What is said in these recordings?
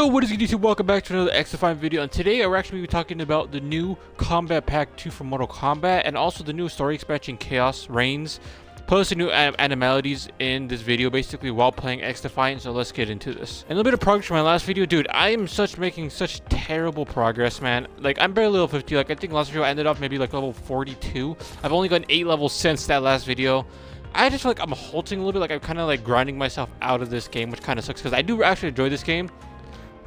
Yo, what is good, YouTube? Welcome back to another XFine video, and today we're actually talking about the new Kombat Pack 2 from Mortal Kombat, and also the new story expansion Chaos Reigns, plus the new animalities in this video, basically while playing X-Defiant. So let's get into this. And a little bit of progress from my last video, dude. I am making such terrible progress, man. Like, I'm barely level 50. Like, I think last video I ended up maybe like level 42. I've only gotten 8 levels since that last video. I just feel like I'm halting a little bit. Like, I'm kind of like grinding myself out of this game, which kind of sucks because I do actually enjoy this game.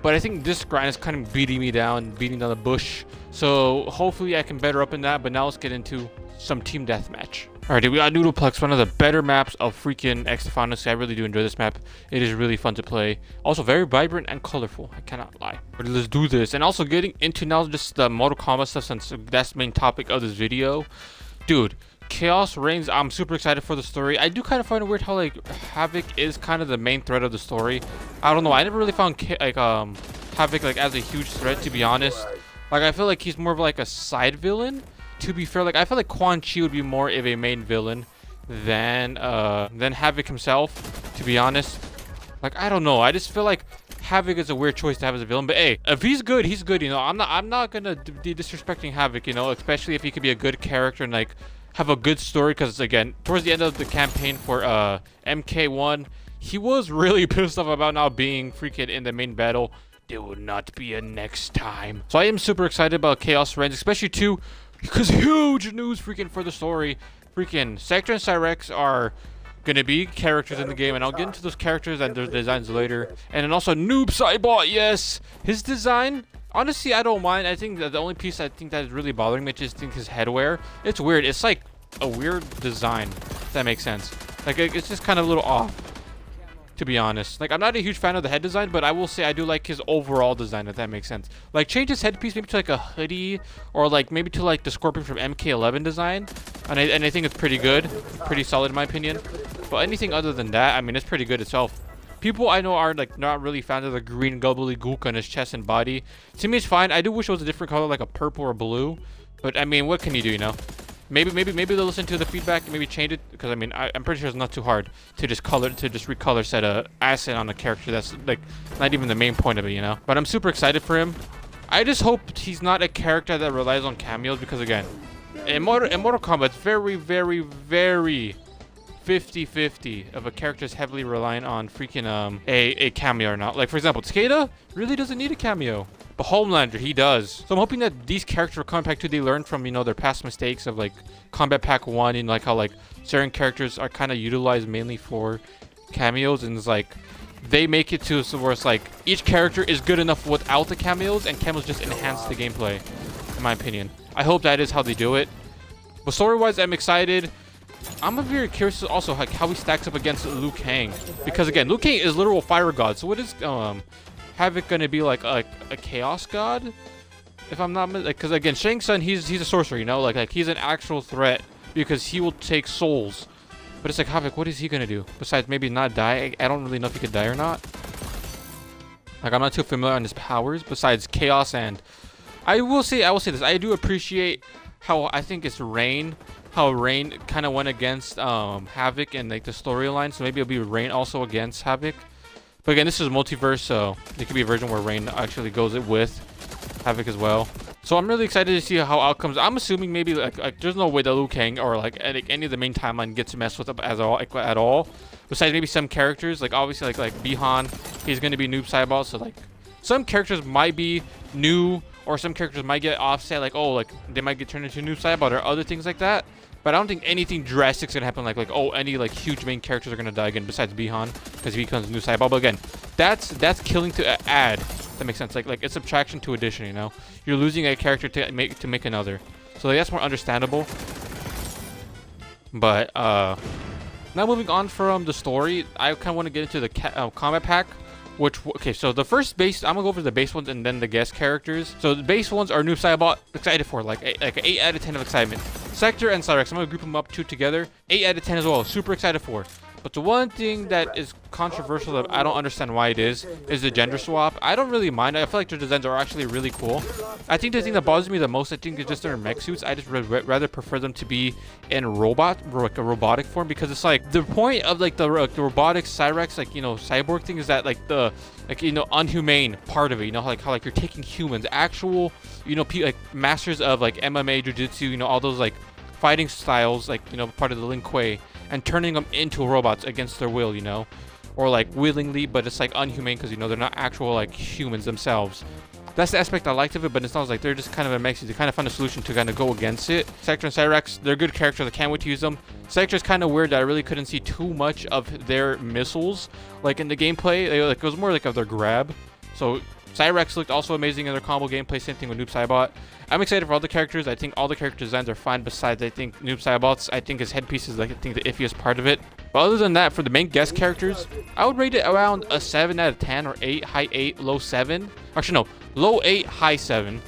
But I think this grind is kind of beating me down, beating down the bush. So hopefully I can better up in that. But now let's get into some team deathmatch. Alright, we got Noodleplex, one of the better maps of freaking X-Defiant. Honestly, I really do enjoy this map. It is really fun to play. Also very vibrant and colorful. I cannot lie. But let's do this. And also getting into now just the Mortal Kombat stuff, since that's the main topic of this video. Dude, Chaos Reigns, I'm super excited for the story. I do kind of find it weird how like Havoc is kind of the main thread of the story. I don't know. I never really found Havoc like as a huge threat, to be honest. Like, I feel like he's more of like a side villain. To be fair, like I feel like Quan Chi would be more of a main villain than Havoc himself, to be honest. Like, I don't know. I just feel like Havoc is a weird choice to have as a villain, but hey, if he's good, he's good. You know, I'm not gonna be disrespecting Havoc. You know, especially if he could be a good character and like have a good story, because again, towards the end of the campaign for MK1, he was really pissed off about not being freaking in the main battle. There will not be a next time. So I am super excited about Chaos Reigns, especially too because huge news freaking for the story. Freaking Sector and Cyrex are gonna be characters in the game, and I'll get into those characters and their designs later. And then also Noob Saibot, yes, his design, honestly, I don't mind. I think that the only piece I think that is really bothering me is just his headwear. It's weird. It's like a weird design, if that makes sense. Like, it's just kind of a little off, to be honest. Like, I'm not a huge fan of the head design, but I will say I do like his overall design, if that makes sense. Like, change his headpiece maybe to like a hoodie, or like maybe to like the Scorpion from MK11 design, and I think it's pretty good, pretty solid in my opinion. But anything other than that, I mean, it's pretty good itself. People I know are like not really fans of the green gobbledygook on his chest and body. To me, it's fine. I do wish it was a different color, like a purple or blue. But I mean, what can you do, you know? Maybe they'll listen to the feedback and maybe change it, because I mean, I'm pretty sure it's not too hard to just recolor set a asset on a character that's like not even the main point of it, you know. But I'm super excited for him. I just hope he's not a character that relies on cameos, because again, in Mortal Kombat, it's very 50-50 of a character is heavily relying on freaking a cameo or not. Like, for example, Takeda really doesn't need a cameo, but Homelander, he does. So I'm hoping that these characters for Kombat Pack 2, they learn from, you know, their past mistakes of like Kombat Pack 1, and like how like certain characters are kind of utilized mainly for cameos, and it's like they make it to so where it's like each character is good enough without the cameos, and cameos just enhance the gameplay, in my opinion. I hope that is how they do it. But story-wise, I'm excited. I'm very curious also like how he stacks up against Liu Kang, because again, Liu Kang is literal fire god. So what is Havoc gonna be like a chaos god? If I'm not like, because again, Shang Tsung, he's a sorcerer, you know, like he's an actual threat because he will take souls. But it's like Havoc, what is he gonna do besides maybe not die? I don't really know if he could die or not. Like, I'm not too familiar on his powers besides chaos. And I will say this, I do appreciate how I think it's Rain. How Rain kind of went against Havoc and like the storyline, so maybe it'll be Rain also against Havoc. But again, this is multiverse, so there could be a version where Rain actually goes it with Havoc as well. So I'm really excited to see how outcomes. I'm assuming maybe like there's no way that Liu Kang or like any of the main timeline gets messed with at all. Besides maybe some characters, like obviously like Bihan, he's gonna be Noob Saibot, so like some characters might be new, or some characters might get offset, like, oh, like they might get turned into Noob Saibot or other things like that. But I don't think anything drastic is gonna happen, like oh, any like huge main characters are gonna die again besides Bihan, because he becomes Noob Saibot. But again, that's killing to add. That makes sense. Like it's subtraction to addition. You know, you're losing a character to make another. So like, that's more understandable. But now moving on from the story, I kind of want to get into the Kombat Pack. Okay, so the first base, I'm gonna go over the base ones and then the guest characters. So the base ones are Noob Saibot, excited for, like an 8 out of 10 of excitement. Sector and Cyrex, I'm gonna group them up 2 together, 8 out of 10 as well, super excited for. But the one thing that is controversial that I don't understand why it is the gender swap. I don't really mind. I feel like their designs are actually really cool. I think the thing that bothers me the most, I think, is just their mech suits. I just rather prefer them to be in like a robotic form, because it's like the point of like the robotic Cyrex, like, you know, cyborg thing is that like the, like, you know, unhumane part of it, you know, like how like you're taking humans, actual, you know, like masters of like MMA, jiu-jitsu, you know, all those like fighting styles, like, you know, part of the Lin Kuei, and turning them into robots against their will, you know, or like willingly, but it's like unhumane because, you know, they're not actual like humans themselves. That's the aspect I liked of it, but it sounds like they're just kind of a mix. They kind of found a solution to kind of go against it. Sector and Cyrex, they're good characters. I can't wait to use them. Sector is kind of weird that I really couldn't see too much of their missiles. Like in the gameplay, it was more like of their grab. So Cyrex looked also amazing in their combo gameplay. Same thing with Noob Saibot. I'm excited for all the characters. I think all the character designs are fine. Besides, I think Noob Saibot's, I think his headpiece is like, I think, the iffiest part of it. But other than that, for the main guest characters, I would rate it around a 7 out of 10 or 8, high 8, low 7. Actually, no, low 8, high 7.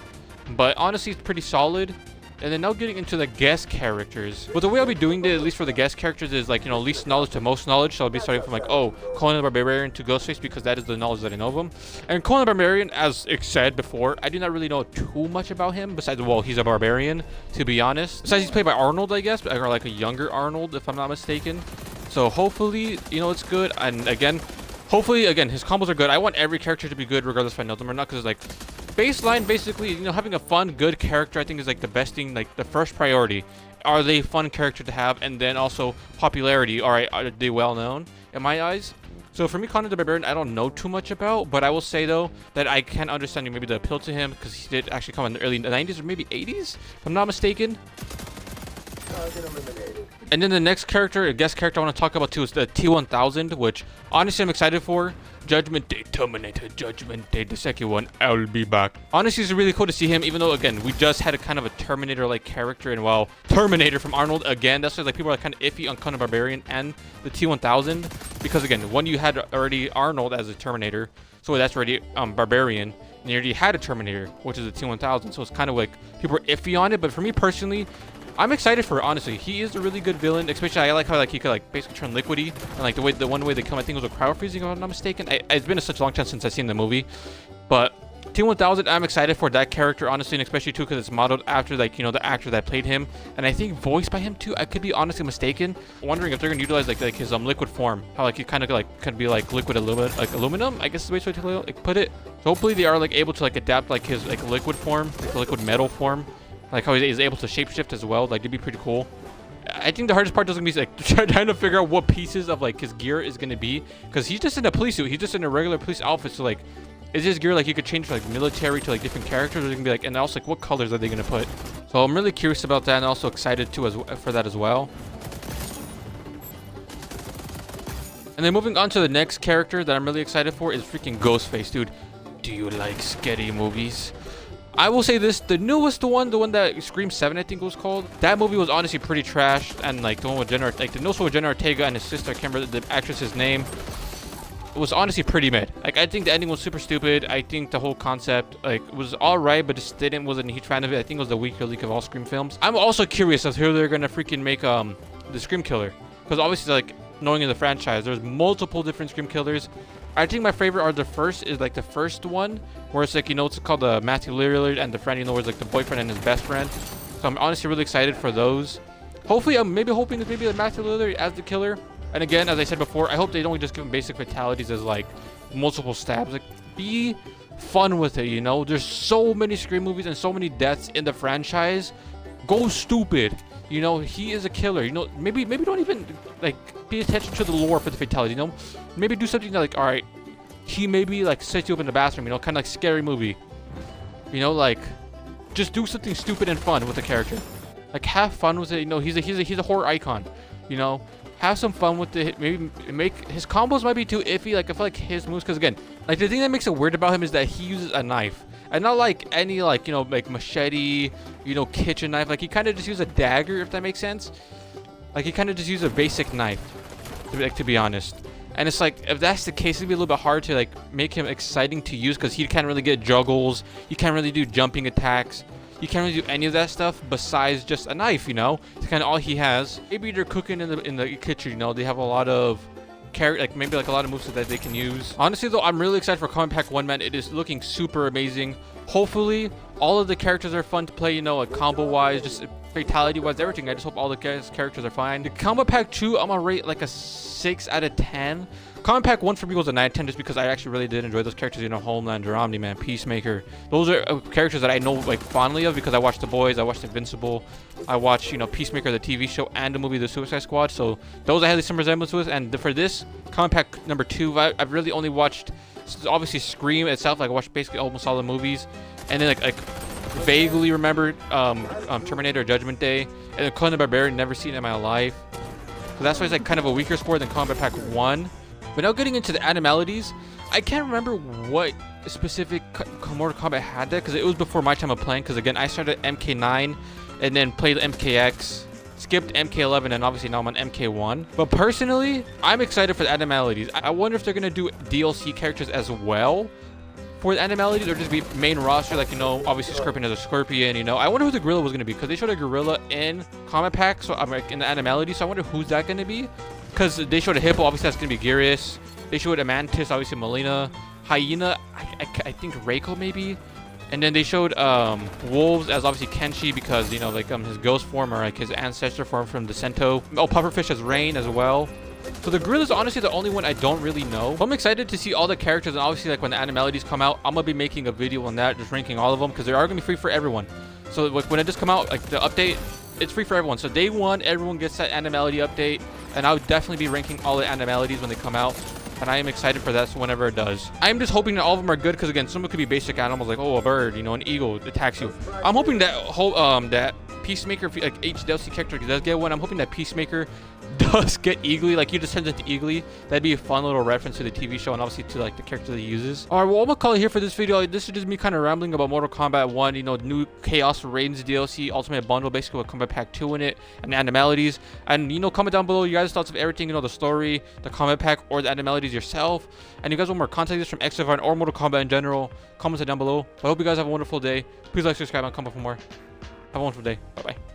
But honestly, it's pretty solid. And then now getting into the guest characters. But the way I'll be doing it, at least for the guest characters, is like, you know, least knowledge to most knowledge. So I'll be starting from like, oh, Conan the Barbarian to Ghostface, because that is the knowledge that I know of him. And Conan the Barbarian, as Ix said before, I do not really know too much about him. Besides, well, he's a barbarian, to be honest. Besides, he's played by Arnold, I guess, or like a younger Arnold, if I'm not mistaken. So hopefully, you know, it's good. And again, hopefully, again, his combos are good. I want every character to be good, regardless if I know them or not, because like, baseline, basically, you know, having a fun, good character, I think, is like the best thing, like the first priority. Are they a fun character to have? And then also popularity. All right, are they well known in my eyes? So for me, Conan the Barbarian, I don't know too much about, but I will say though that I can understand maybe the appeal to him, because he did actually come in the early 90s or maybe 80s, if I'm not mistaken. And then the next character, a guest character I want to talk about too, is the T-1000, which honestly I'm excited for. Judgment Day, Terminator, Judgment Day, the second one, I'll be back. Honestly, it's really cool to see him, even though, again, we just had a kind of a Terminator-like character, and well, Terminator from Arnold, again, that's why like people are kind of iffy on Conan Barbarian and the T-1000, because again, one, you had already Arnold as a Terminator, so that's already Barbarian, and you already had a Terminator, which is a T-1000, so it's kind of like, people are iffy on it, but for me personally, I'm excited for it, honestly. He is a really good villain, especially I like how like he could like basically turn liquidy, and like the one way they come, I think it was a crowd freezing, if I'm not mistaken. It's been such a long time since I've seen the movie, but T-1000, I'm excited for that character, honestly, and especially too because it's modeled after like, you know, the actor that played him, and I think voiced by him too. I could be honestly mistaken. Wondering if they're gonna utilize like his liquid form, how like he kind of like could be like liquid aluminum, I guess is the way to like put it. So hopefully they are like able to like adapt like his like liquid form, like the liquid metal form. Like how he's able to shapeshift as well. Like, it'd be pretty cool. I think the hardest part doesn't be like trying to figure out what pieces of like his gear is going to be, because he's just in a police suit. He's just in a regular police outfit. So like, is his gear like you could change from like military to like different characters? Or it can be like, and also like what colors are they going to put? So I'm really curious about that, and also excited too for that as well. And then moving on to the next character that I'm really excited for is freaking Ghostface, dude. Do you like scary movies? I will say this, the newest one, the one that Scream 7, I think it was called, that movie was honestly pretty trash. And like the one with Jenna, like the newest one with Jenna Ortega and his sister, I can't remember the actress's name. It was honestly pretty mid. Like, I think the ending was super stupid. I think the whole concept like was alright, but just wasn't a huge fan of it. I think it was the weaker leak of all Scream films. I'm also curious as to who they're gonna freaking make the Scream killer, because obviously like knowing in the franchise, there's multiple different Scream killers. I think my favorite are the first one, where it's like, you know, it's called the Matthew Lillard and the friend, you know, where it's like the boyfriend and his best friend. So I'm honestly really excited for those. Hopefully, I'm maybe hoping that maybe like Matthew Lillard as the killer. And again, as I said before, I hope they don't just give him basic fatalities as like multiple stabs. Like, be fun with it, you know? There's so many Scream movies and so many deaths in the franchise. Go stupid. You know, he is a killer. You know, maybe don't even like pay attention to the lore for the fatality. You know, maybe do something that, like, all right, he maybe like sets you up in the bathroom. You know, kind of like Scary Movie. You know, like just do something stupid and fun with the character. Like, have fun with it. You know, he's a horror icon. You know, have some fun with it. Maybe make his combos might be too iffy. Like, I feel like his moves, because again, like the thing that makes it weird about him is that he uses a knife. And not like any, like, you know, like machete, you know, kitchen knife. Like, he kind of just uses a dagger, if that makes sense. Like, he kind of just uses a basic knife, to be honest. And it's like, if that's the case, it'd be a little bit hard to like make him exciting to use, because he can't really get juggles. He can't really do jumping attacks. he can't really do any of that stuff besides just a knife, you know? It's kind of all he has. Maybe they're cooking in the kitchen, you know? They have a lot of maybe like a lot of moves that they can use. Honestly though, I'm really excited for Kombat Pack 1, man. It is looking super amazing. Hopefully all of the characters are fun to play, you know, like combo wise, just fatality wise, everything. I just hope all the characters are fine. The Kombat Pack 2, I'm gonna rate like a 6 out of 10. Kombat Pack 1 for me was a 9 out of 10 just because I actually really did enjoy those characters, you know, Homeland, Romney, man, Peacemaker. Those are characters that I know like fondly of because I watched The Boys, I watched Invincible, I watched, you know, Peacemaker, the TV show, and the movie The Suicide Squad. So those I had some resemblance with. And for this Kombat Pack number 2, I've really only watched obviously Scream itself. Like I watched basically almost all the movies, and then like vaguely remembered Terminator Judgment Day, and then Conan the Barbarian, never seen it in my life. So that's why it's like kind of a weaker score than Kombat Pack 1. But now getting into the animalities, I can't remember what specific Mortal Kombat had that because it was before my time of playing. Because again, I started MK9 and then played MKX, skipped MK11, and obviously now I'm on MK1. But personally, I'm excited for the animalities. I wonder if they're gonna do DLC characters as well for the animalities, or just be main roster, like, you know, obviously Scorpion as a Scorpion, you know. I wonder who the gorilla was gonna be because they showed a gorilla in Kombat Pack, so I'm like in the animalities. So I wonder who's that gonna be. Because they showed a hippo, obviously that's going to be Geras. They showed a mantis, obviously Melina. Hyena, I think Reiko maybe. And then they showed wolves as obviously Kenshi because, you know, like his ghost form or like his ancestor form from the Sento. Oh, pufferfish as Rain as well. So the gorilla is honestly the only one I don't really know. So I'm excited to see all the characters, and obviously like when the animalities come out, I'm going to be making a video on that, just ranking all of them because they are going to be free for everyone. So like when it just come out, like the update, it's free for everyone. So day 1, everyone gets that animality update, and I would definitely be ranking all the animalities when they come out, and I am excited for that. So whenever it does, I'm just hoping that all of them are good because again, some could be basic animals like, oh, a bird, you know, an eagle attacks you. I'm hoping that that Peacemaker, like each DLC character does get one. I'm hoping that Peacemaker does get Eagly, like he just turns into Eagly. That'd be a fun little reference to the TV show and obviously to like the character that he uses. All right, well, I'm gonna call it here for this video. This is just me kind of rambling about Mortal Kombat 1, you know, new Chaos Reigns DLC Ultimate Bundle, basically with Kombat Pack 2 in it and the animalities. And you know, comment down below your guys' thoughts of everything, you know, the story, the Kombat Pack, or the animalities yourself. And you guys want more content like this from XFR or Mortal Kombat in general, comment it down below. I hope you guys have a wonderful day. Please like, subscribe, and comment for more. Have a wonderful day. Bye bye.